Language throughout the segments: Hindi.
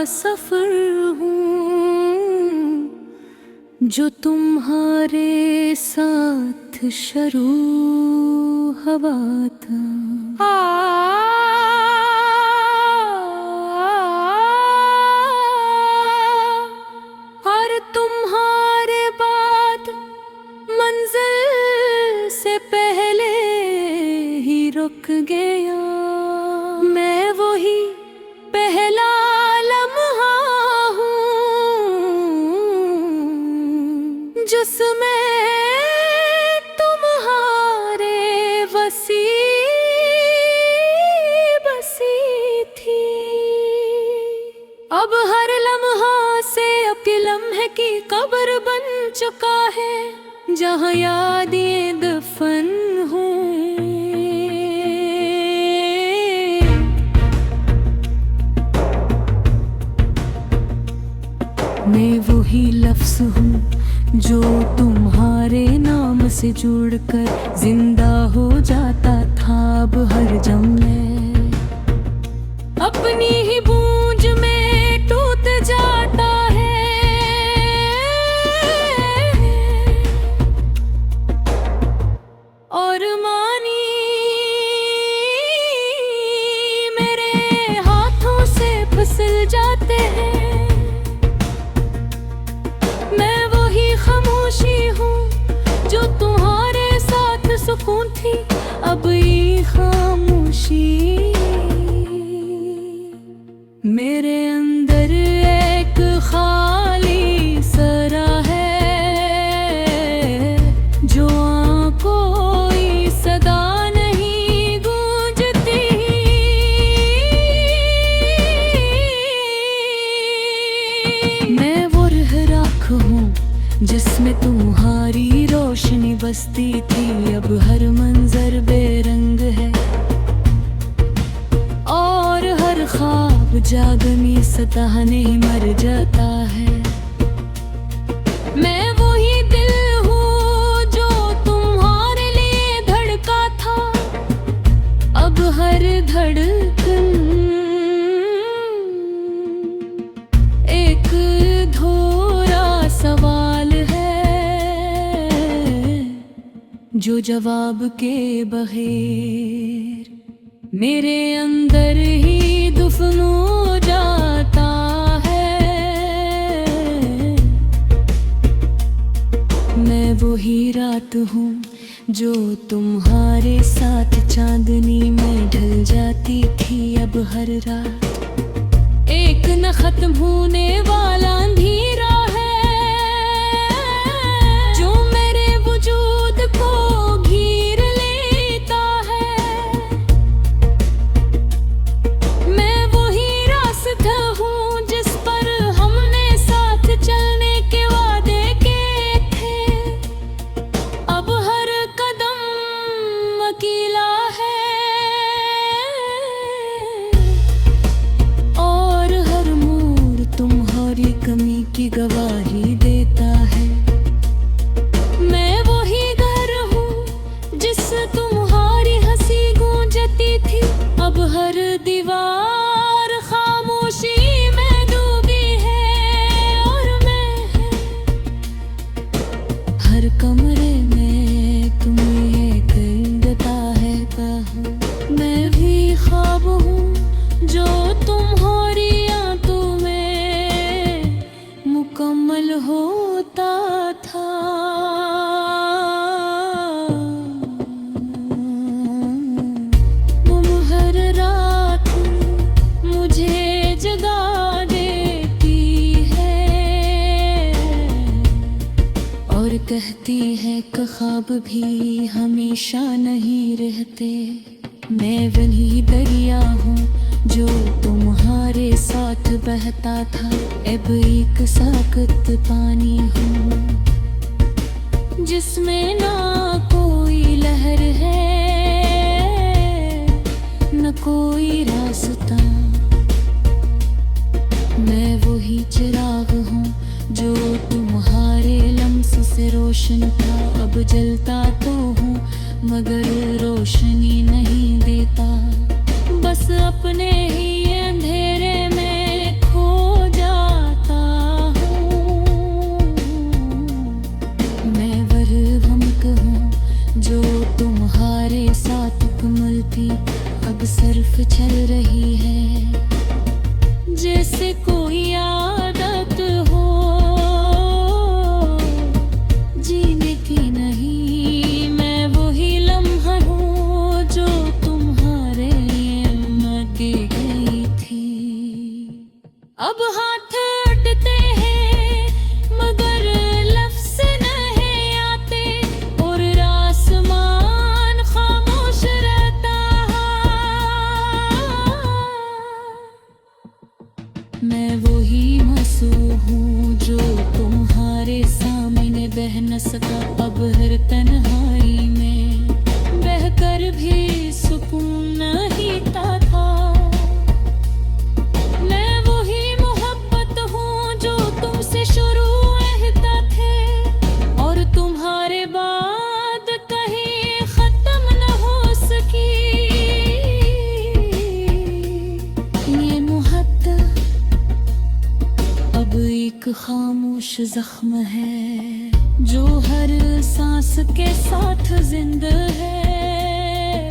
सफर हूँ जो तुम्हारे साथ शुरू हुआ था। और तुम्हारे बाद मंजिल से पहले ही रुक गया। मैं वही पहला लम्हा हूँ जिसमें तुम्हारे बसी थी। अब हर लम्हा से अब के लम्हे की कब्र बन चुका है जहाँ यादें दफन हूँ। मैं वही लफ्ज़ हूँ जो तुम्हारे नाम से जुड़कर जिंदा हो जाता था। अब हर जम में अपनी ही गूंज में टूट जाता है। और मानी मेरे हाथों से फिसल जाते हैं। मैं वही खामोशी हूँ जो तुम्हारे साथ सुकून थी। अब ये खामोशी मेरे अंदर एक खाली सरा है जो कोई सदा नहीं गूंजती। मैं वो राख हूँ जिसमें तुम्हारी रोशनी बसती थी। अब हर मंजर बेरंग है और हर ख्वाब जागनी सतह नहीं मर जाता है। मैं वही दिल हूँ जो तुम्हारे लिए धड़का था। अब हर धड़कन एक धोरा सवाल है जो जवाब के बगैर मेरे अंदर ही दफन हो जाता है। मैं वही रात हूँ जो तुम्हारे साथ चांदनी में ढल जाती थी। अब हर रात एक न खत्म होने वाला अंधेरा है जो मेरे वजूद को घेर लेता है। मैं वही रास्ता हूँ जिस पर हमने साथ चलने के वादे किए थे। अब हर कदम अकेला है और हर मोड़ तुम्हारी कमी की गवाही देता है। मैं वही घर हूँ जिस तुम्हारी हंसी गूंजती थी। अब हर दीवार खामोशी में डूबी है और मैं हर कमरे में तुम्हें कहता है कहूँ। मैं भी ख्वाब हूँ जो तुम्हारी आंखों में मुकम्मल होता था। तुम हर रात मुझे जगा देती है और कहती है कि ख्वाब भी हमेशा नहीं रहते। मैं वही दरिया हूँ जो तुम्हारे साथ बहता था। अब एक साकत पानी हूँ जिसमें ना कोई लहर है न कोई रास्ता। मैं वही चिराग हूँ जो तुम्हारे लम्स से रोशन था। अब जलता तो हूँ मगर रोशनी नहीं देता। बस अपने ही अंधेरे में खो बह न सका अब हर तन्हाई में, बहकर भी सुकून नहीं था। मैं वही मोहब्बत हूँ जो तुमसे शुरू रहता थे, और तुम्हारे बाद कहीं खत्म न हो सकी। ये मोहब्बत अब एक खामोश जख्म है जो हर सांस के साथ जिंदा है।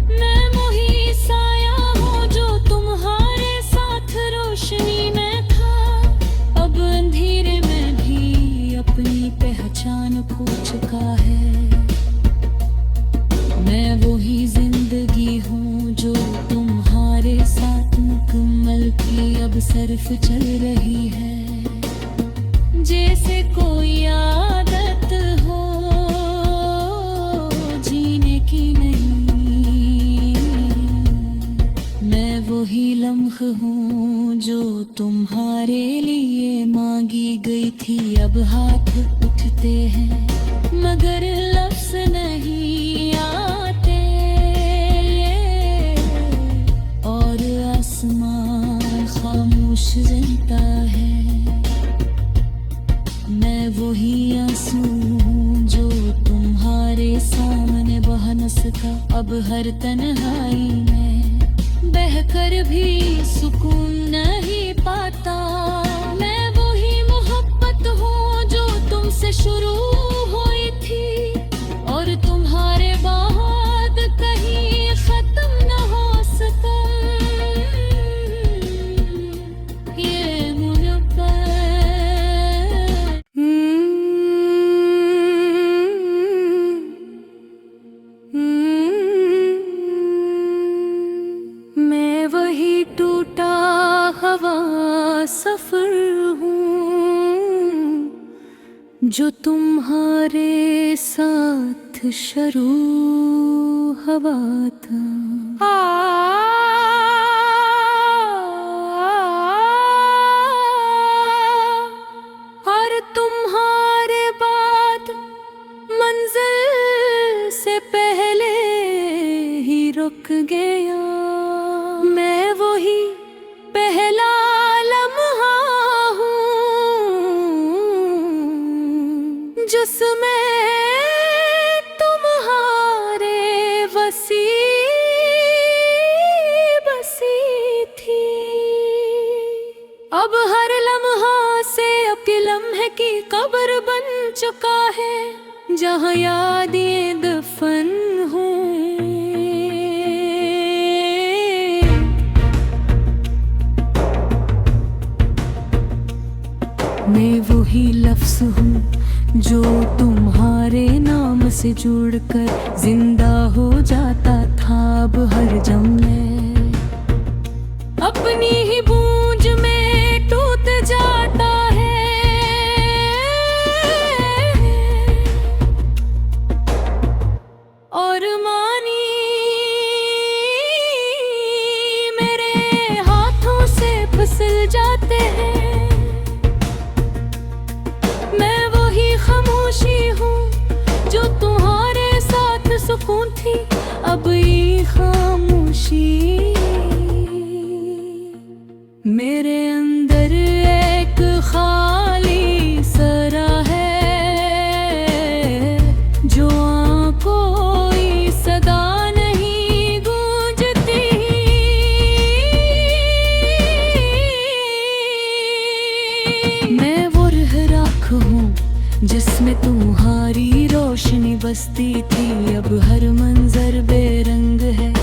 मैं वही साया हूँ जो तुम्हारे साथ रोशनी में था, अब अंधेरे में भी अपनी पहचान खो चुका है। मैं वही जिंदगी हूँ जो तुम्हारे साथ मुकम्मल की अब सिर्फ चल रही है, जैसे कोई आदत हो जीने की नहीं। मैं वही लम्ह हूँ जो तुम्हारे लिए मांगी गई थी, अब हाथ उठते हैं मगर लफ्ज़ नहीं आते, और आसमान खामोश रहता है। मैं वही आंसू हूँ जो तुम्हारे सामने बह न सका अब हर तन्हाई में, बहकर भी सुकून नहीं पाता। मैं वही मोहब्बत हूँ जो तुमसे शुरू हुई थी, और तुम्हारे बाद कहीं खत्म न हो सका। ये मोहब्बत मैं वही टूटा हवा सफर हूँ जो तुम्हारे साथ शुरू हवा था। और तुम्हारे बाद मंजिल से पहले ही रुक गया। मैं वही पहला लम्हा हूँ जिसमें तुम्हारे बसी थी। अब हर लम्हा से अब के लम्हे की कब्र बन चुका है, जहाँ यादें दफन हूँ। मैं वही लफ्ज़ हूँ जो तुम्हारे नाम से जुड़कर जिंदा हो जाता था अब हर जम में, अपनी ही गूंज में टूट जाता है। और मानी मेरे हाथों से फिसल जाते हैं। मैं वही खामोशी हूँ जो तुम्हारे साथ सुकून थी, अब ये खामोशी मेरे अंदर एक खाली सरा है, जो कोई सदा नहीं गूंजती। मैं वो राख हूँ जिसमें तुम्हारी रोशनी बसती थी, अब हर मंजर बेरंग है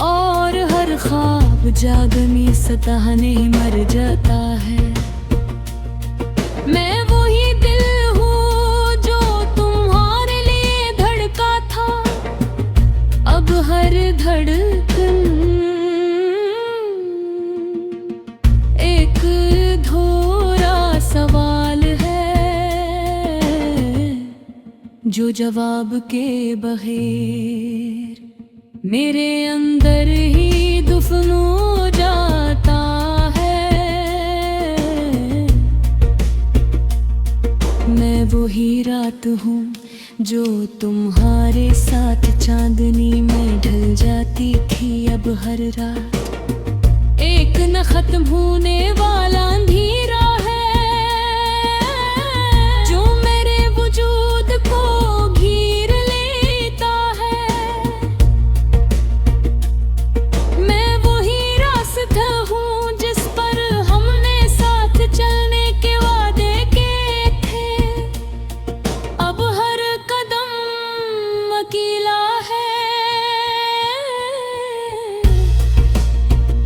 और हर ख्वाब जागनी सतह नहीं मर जाता है। मैं वही दिल हूँ जो तुम्हारे लिए धड़का था, अब हर धड़कन एक धोरा सवाल है जो जवाब के बगैर मेरे अंदर ही दफन हो जाता है। वही रात हूँ जो तुम्हारे साथ चांदनी में ढल जाती थी। अब हर रात एक न खत्म होने वाला अंधेरा है जो मेरे वजूद को घेर लेता है। मैं वही रास्ता हूँ जिस पर हमने साथ चलने के वादे किए थे। अब हर कदम अकेला है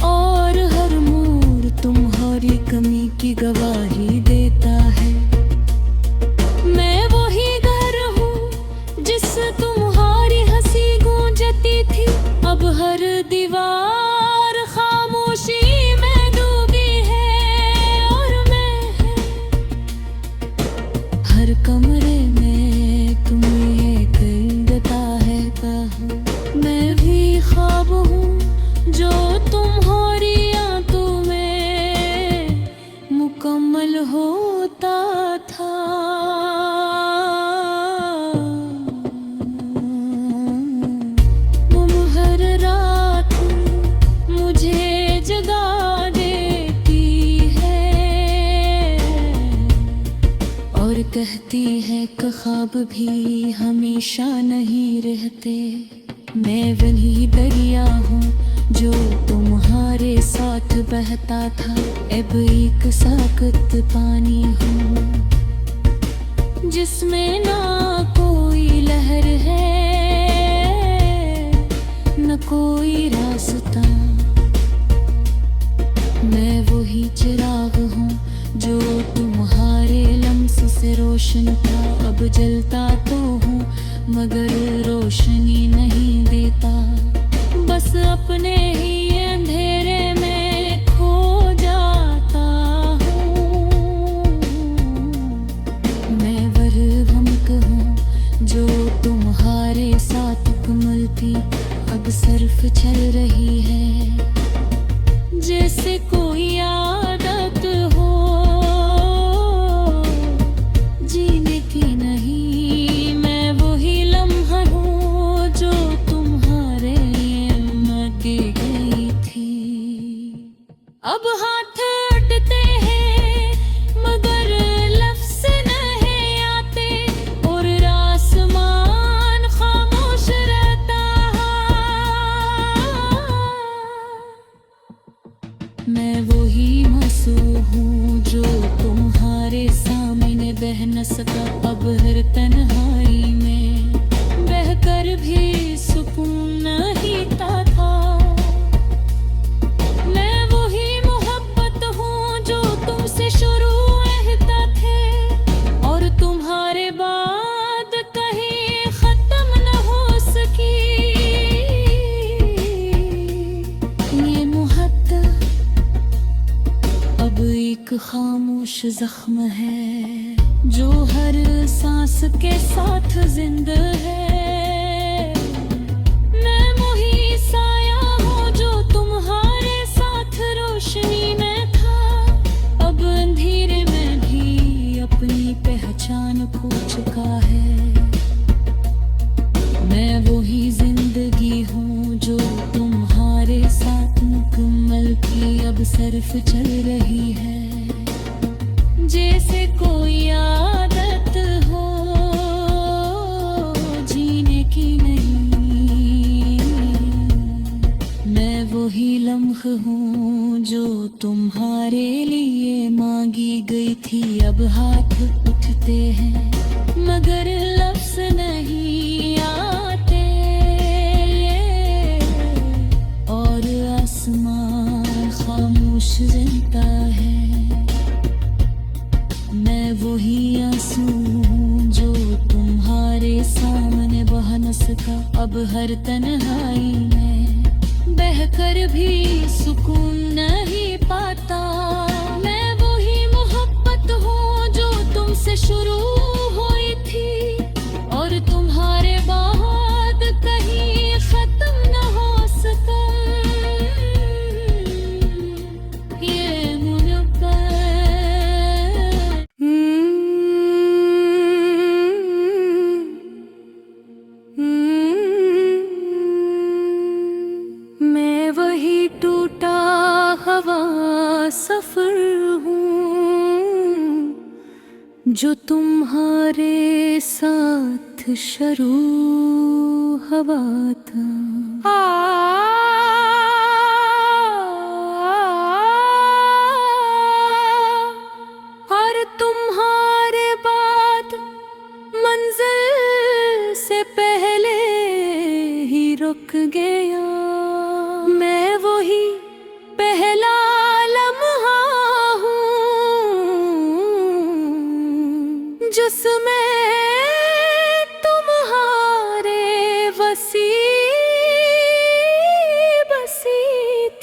और हर मोड़ तुम्हारी कमी की गवाही देता है। मैं वही घर हूँ जिस तुम्हारी हंसी गूंजती थी। अब हर दीवार खामोशी में डूबी है और मैं हर कमरे में तुम्हें कहता है कहाँ। मैं भी ख्वाब हूँ जो तुम्हारी आंखों में मुकम्मल होता था। तुम हर रात मुझे जगा देती है और कहती है कि ख्वाब भी हमेशा नहीं रहते। मैं वही दरिया हूँ जो तुम्हारे साथ बहता था। अब एक साकत पानी हूँ जिसमें ना कोई लहर है न कोई रास्ता। मैं वही चिराग हूँ जो तुम्हारे लम्स से रोशन था। अब जलता तो हूँ मगर रोशनी नहीं देता। बस अपने ही अंधेरे में खो जाता हूँ। मैं वह भमक हूँ जो तुम्हारे साथ कमल थी। अब सिर्फ चल रही है जैसे कोई आदत हो जीने की नहीं। मैं वही लम्हा हूँ जो तुम्हारे मर गई थी। अब हाथ अटते हैं मगर लफ्ज़ नहीं आते और आसमान खामोश रहता है। मैं वही मासूम हूँ जो तुम्हारे सामने बह न सका। अब हर तन्हाई में बहकर भी सुकून नहीं था। मैं वही मोहब्बत हूँ जो तुमसे शुरू रहता थे और तुम्हारे बाद कहीं खत्म न हो सकी। ये मोहब्बत अब एक खामोश जख्म है जो हर सांस के साथ जिंदा है। मैं वही साया हूँ जो तुम्हारे साथ रोशनी में था। अब अंधेरे में भी अपनी पहचान खो चुका है। मैं वही जिंदगी हूँ जो तुम्हारे साथ मुकम्मल थी। अब सिर्फ चल रही है जैसे कोई आदत हो जीने की नहीं। मैं वही लम्ह हूँ जो तुम्हारे लिए मांगी गई थी। अब हाथ उठते हैं मगर लफ्ज़ नहीं आते और आसमान खामोश रहता है। मैं वही आंसू हूँ जो तुम्हारे सामने बह न सका। अब हर तन्हाई में बहकर भी सुकून नहीं पाता। मैं वही मोहब्बत हूँ जो तुमसे शुरू हुई थी और तुम्हारे बाद कहीं खत्म न हो सका। ये मुनब्बत जो तुम्हारे साथ शुरू हुआ था। और तुम्हारे बाद मंजिल से पहले ही रुक गया। मैं वही पहला लम्हा जिसमें तुम्हारे बसी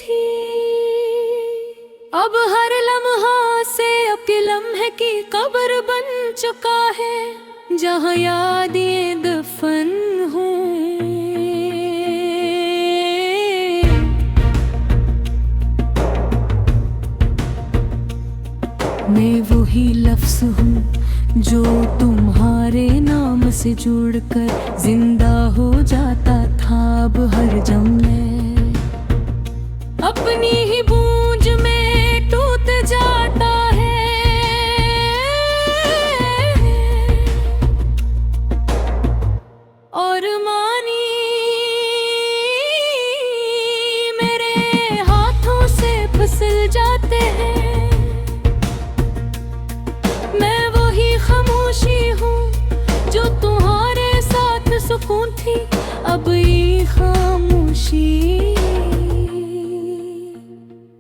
थी। अब हर लम्हा से अब के लम्हे की कब्र बन चुका है, जहाँ यादें दफन हूँ। मैं वही लफ्ज़ हूँ जो तुम्हारे नाम से जुड़कर जिंदा हो जाता था। अब हर जम में अपनी ही गूंज में टूट जाता है। और मानी मेरे हाथों से फिसल जाते हैं। खामोशी हूँ जो तुम्हारे साथ सुकून थी, अब ये खामोशी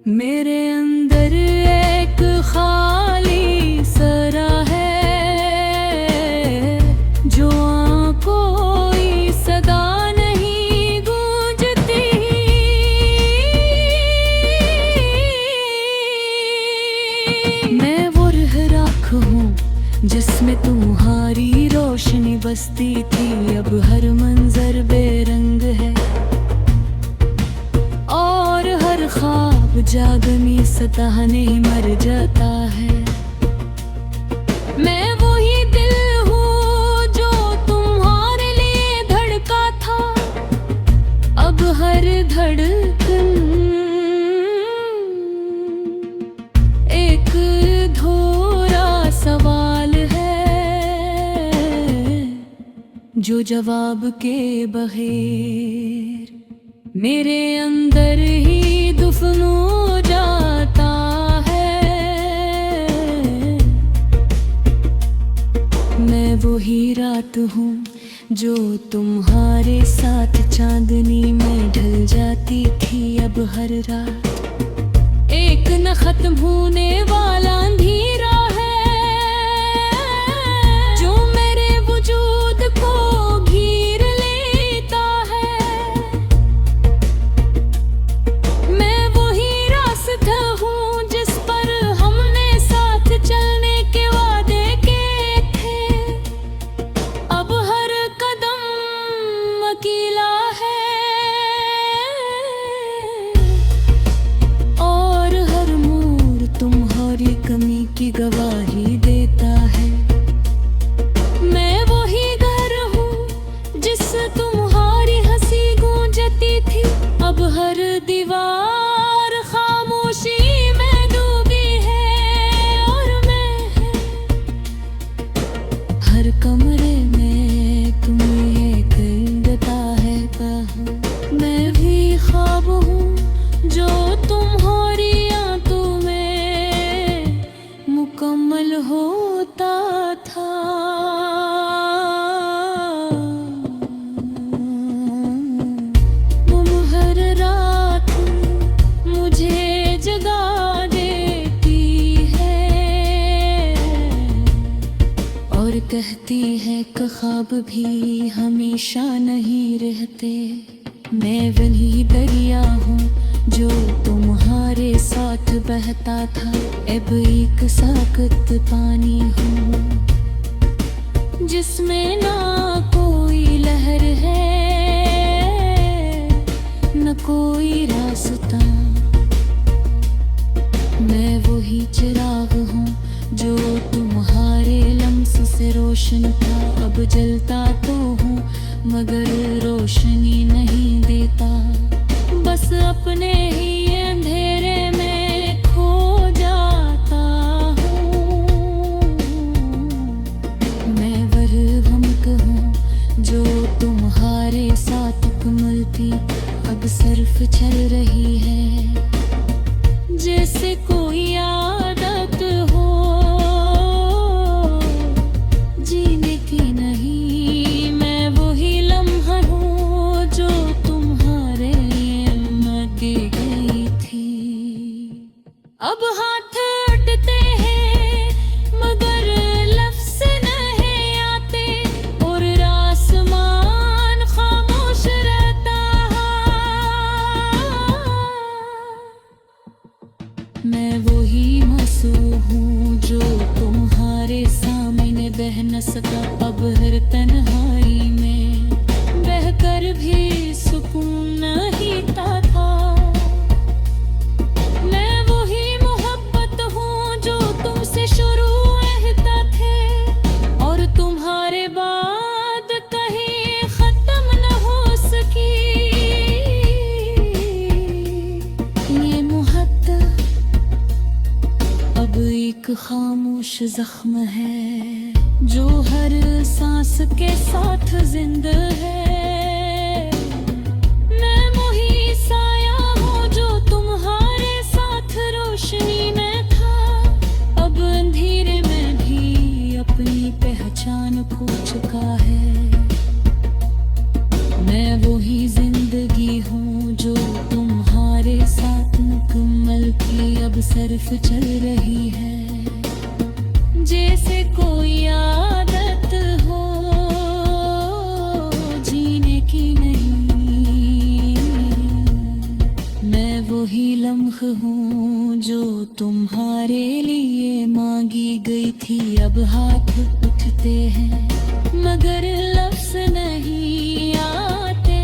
मेरे अंदर एक खाली सरा है, जो कोई सदा नहीं गूंजती। मैं वो राख हूँ जिसमें तुम्हारी रोशनी बसती थी। अब हर मंजर बेरंग है और हर ख्वाब जागनी सतह नहीं मर जाता है। मैं वही दिल हूँ जो तुम्हारे लिए धड़का था। अब हर धड़कन एक धोरा सवाल जो जवाब के बगैर मेरे अंदर ही दफन हो जाता है। मैं वही रात हूँ जो तुम्हारे साथ चांदनी में ढल जाती थी। अब हर रात एक न खत्म होने वाला अंधेरा है, की गवाही देता है। मैं वही घर हूँ जिस तुम्हारी हंसी गूंजती थी। अब हर दीवार खामोशी में डूबी है और मैं हर कमरे में तुम्हें कहता है कहाँ। मैं भी ख्वाब हूँ जो तुम्हारी मुकम्मल होता था। तुम हर रात मुझे जगा देती है और कहती है कि ख्वाब भी हमेशा नहीं रहते। मैं वही दरिया हूँ जो तुम्हारे साथ बहता था। अब एक साकत पानी हूँ जिसमें ना कोई लहर है न कोई रास्ता। मैं वही चिराग हूँ जो तुम्हारे लम्स से रोशन था। अब जलता तो हूँ मगर रोशनी नहीं देता। बस अपने ही अंधेरे में खो जाता हूँ। बह न सका अब हर तन्हाई में, बहकर भी सुकून नहीं था। मैं वही मोहब्बत हूँ जो तुमसे शुरू रहता थे, और तुम्हारे बाद कहीं खत्म न हो सकी। ये मोहब्बत अब एक खामोश जख्म है जो हर सांस के साथ जिंदा है। मैं वही साया हूँ जो तुम्हारे साथ रोशनी में था, अब अंधेरे में भी अपनी पहचान खो चुका है। मैं वही जिंदगी हूँ जो तुम्हारे साथ मुकम्मल की अब सिर्फ चल रही है, जैसे कोई आदत हो जीने की नहीं। मैं वही लम्ह हूँ जो तुम्हारे लिए मांगी गई थी, अब हाथ उठते हैं मगर लफ्ज़ नहीं आते,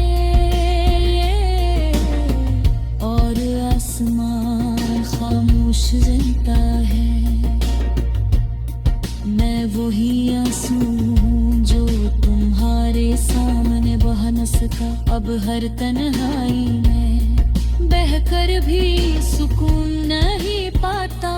और आसमान खामोश रहता है। मैं वही आंसू हूँ जो तुम्हारे सामने बह न सका अब हर तन्हाई में, बहकर भी सुकून नहीं पाता।